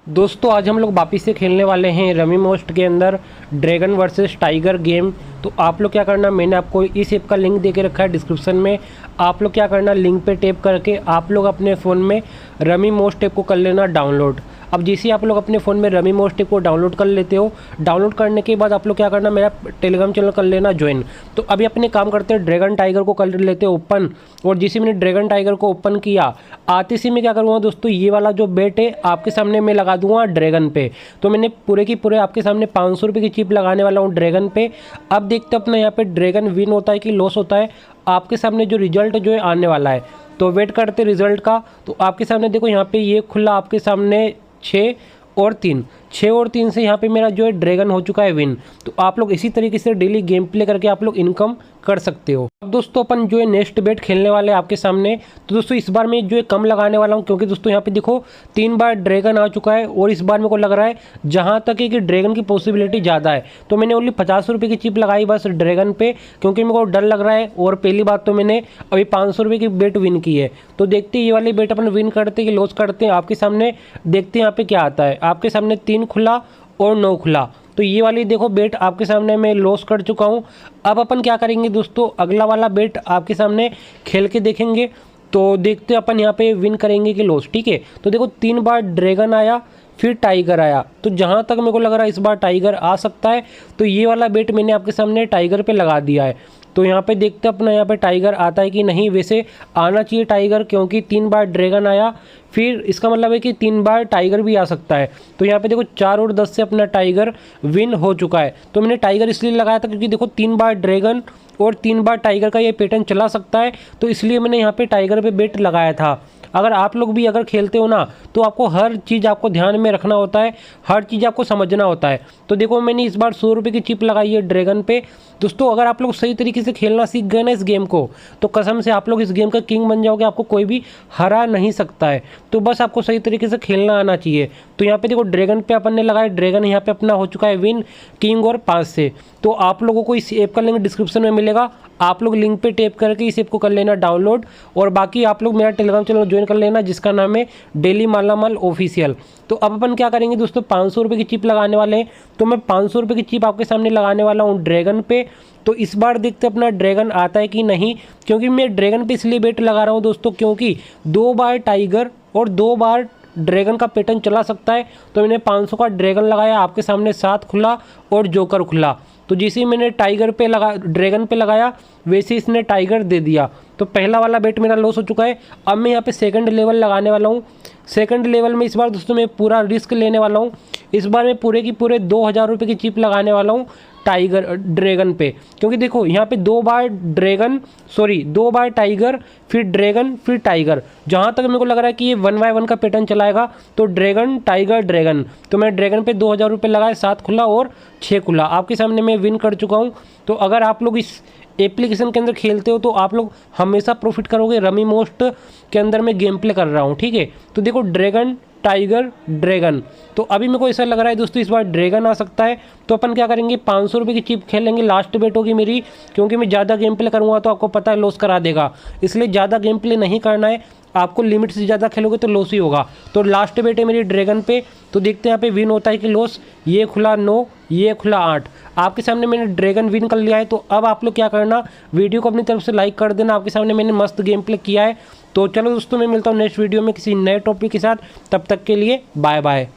दोस्तों आज हम लोग वापिस से खेलने वाले हैं रमी मोस्ट के अंदर ड्रैगन वर्सेस टाइगर गेम। तो आप लोग क्या करना, मैंने आपको इस ऐप का लिंक दे के रखा है डिस्क्रिप्शन में। आप लोग क्या करना, लिंक पे टैप करके आप लोग अपने फ़ोन में रमी मोस्ट ऐप को कर लेना डाउनलोड। अब जैसे आप लोग अपने फ़ोन में रमी मोस्ट ऐप को डाउनलोड कर लेते हो, डाउनलोड करने के बाद आप लोग क्या करना, मेरा टेलीग्राम चैनल कर लेना ज्वाइन। तो अभी अपने काम करते हैं, ड्रैगन टाइगर को कर लेते हैं ओपन। और जैसे मैंने ड्रैगन टाइगर को ओपन किया, आते से मैं क्या करूँगा दोस्तों, ये वाला जो बेट है आपके सामने मैं लगा दूंगा ड्रैगन पे। तो मैंने पूरे की पूरे आपके सामने 500 रुपये की चिप लगाने वाला हूँ ड्रैगन पे। अब देखते अपना यहाँ पे ड्रैगन विन होता है कि लॉस होता है, आपके सामने जो रिजल्ट जो है आने वाला है। तो वेट करते रिजल्ट का। तो आपके सामने देखो यहाँ पे ये खुला आपके सामने 6 और 3 से यहाँ पे मेरा जो है ड्रैगन हो चुका है विन। तो आप लोग इसी तरीके से डेली गेम प्ले करके आप लोग इनकम कर सकते हो। अब दोस्तों अपन जो है नेक्स्ट बेट खेलने वाले हैं आपके सामने। तो दोस्तों इस बार मैं जो है कम लगाने वाला हूँ, क्योंकि दोस्तों यहाँ पे देखो 3 बार ड्रैगन आ चुका है और इस बार मेरे को लग रहा है जहाँ तक है कि ड्रैगन की पॉसिबिलिटी ज़्यादा है। तो मैंने ओनली 50 रुपये की चिप लगाई बस ड्रैगन पे, क्योंकि मेरे को डर लग रहा है। और पहली बात तो मैंने अभी 500 रुपये की बेट विन की है। तो देखते ये वाली बेट अपन विन करते कि लॉस करते हैं, आपके सामने देखते हैं यहाँ पे क्या आता है। आपके सामने 3 खुला और 9 खुला। तो ये वाली देखो बेट आपके सामने मैं लॉस कर चुका हूँ। अब अपन क्या करेंगे दोस्तों, अगला वाला बेट आपके सामने खेल के देखेंगे। तो देखते अपन यहाँ पे विन करेंगे कि लॉस, ठीक है। तो देखो 3 बार ड्रैगन आया, फिर टाइगर आया। तो जहाँ तक मेरे को लग रहा है इस बार टाइगर आ सकता है। तो ये वाला बेट मैंने आपके सामने टाइगर पे लगा दिया है। तो यहाँ पे देखते अपना यहाँ पे टाइगर आता है कि नहीं। वैसे आना चाहिए टाइगर, क्योंकि 3 बार ड्रैगन आया, फिर इसका मतलब है कि 3 बार टाइगर भी आ सकता है। तो यहाँ पे देखो 4 और 10 से अपना टाइगर विन हो चुका है। तो मैंने टाइगर इसलिए लगाया था क्योंकि देखो 3 बार ड्रैगन और 3 बार टाइगर का ये पैटर्न चला सकता है। तो इसलिए मैंने यहाँ पे टाइगर पे बेट लगाया था। अगर आप लोग भी अगर खेलते हो ना, तो आपको हर चीज़ आपको ध्यान में रखना होता है, हर चीज़ आपको समझना होता है। तो देखो मैंने इस बार 100 रुपये की चिप लगाई है ड्रैगन पे। दोस्तों अगर आप लोग सही तरीके से खेलना सीख गए ना इस गेम को, तो कसम से आप लोग इस गेम का किंग बन जाओगे, आपको कोई भी हरा नहीं सकता है। तो बस आपको सही तरीके से खेलना आना चाहिए। तो यहाँ पे देखो ड्रैगन पे अपन ने लगाया, ड्रैगन यहाँ पे अपना हो चुका है विन किंग और 5 से। तो आप लोगों को इस ऐप का लिंक डिस्क्रिप्शन में मिलेगा, आप लोग लिंक पे टैप करके इस ऐप को कर लेना डाउनलोड। और बाकी आप लोग मेरा टेलीग्राम चैनल ज्वाइन कर लेना, जिसका नाम है डेली मालामाल ऑफिशियल। तो अब अपन क्या करेंगे दोस्तों, 500 रुपये की चिप लगाने वाले हैं। तो मैं 500 रुपये की चिप आपके सामने लगाने वाला हूँ ड्रैगन पे। तो इस बार देखते अपना ड्रैगन आता है कि नहीं, क्योंकि मैं ड्रैगन पे इसलिए बेट लगा रहा हूँ दोस्तों, क्योंकि 2 बार टाइगर और 2 बार ड्रैगन का पैटर्न चला सकता है। तो मैंने 500 का ड्रैगन लगाया, आपके सामने 7 खुला और जोकर खुला। तो जैसे ही मैंने टाइगर पे लगा ड्रैगन पे लगाया, वैसे इसने टाइगर दे दिया। तो पहला वाला बेट मेरा लॉस हो चुका है। अब मैं यहाँ पे सेकंड लेवल लगाने वाला हूँ। सेकंड लेवल में इस बार दोस्तों मैं पूरा रिस्क लेने वाला हूँ। इस बार मैं पूरे की पूरे 2000 रुपये की चिप लगाने वाला हूँ टाइगर ड्रैगन पे, क्योंकि देखो यहाँ पे 2 बार दो बार टाइगर, फिर ड्रैगन, फिर टाइगर। जहाँ तक मेरे को लग रहा है कि ये 1 बाय 1 का पैटर्न चलाएगा। तो ड्रैगन टाइगर ड्रैगन, तो मैं ड्रैगन पे 2000 रुपये लगाए, 7 खुला और 6 खुला। आपके सामने मैं विन कर चुका हूँ। तो अगर आप लोग इस एप्लीकेशन के अंदर खेलते हो तो आप लोग हमेशा प्रॉफिट करोगे। रमी मोस्ट के अंदर मैं गेम प्ले कर रहा हूँ, ठीक है। तो देखो ड्रैगन टाइगर ड्रैगन। तो अभी मेरे को ऐसा लग रहा है दोस्तों इस बार ड्रैगन आ सकता है। तो अपन क्या करेंगे, 500 रुपये की चिप खेलेंगे। लास्ट बेट होगी मेरी, क्योंकि मैं ज़्यादा गेम प्ले करूँगा तो आपको पता है लॉस करा देगा। इसलिए ज़्यादा गेम प्ले नहीं करना है, आपको लिमिट से ज़्यादा खेलोगे तो लॉस ही होगा। तो लास्ट बेट है मेरी ड्रैगन पे। तो देखते हैं यहाँ पे विन होता है कि लॉस। ये खुला 9, ये खुला 8। आपके सामने मैंने ड्रैगन विन कर लिया है। तो अब आप लोग क्या करना, वीडियो को अपनी तरफ से लाइक कर देना। आपके सामने मैंने मस्त गेम प्ले किया है। तो चलो दोस्तों, मैं मिलता हूँ नेक्स्ट वीडियो में किसी नए टॉपिक के साथ। तब तक के लिए बाय बाय।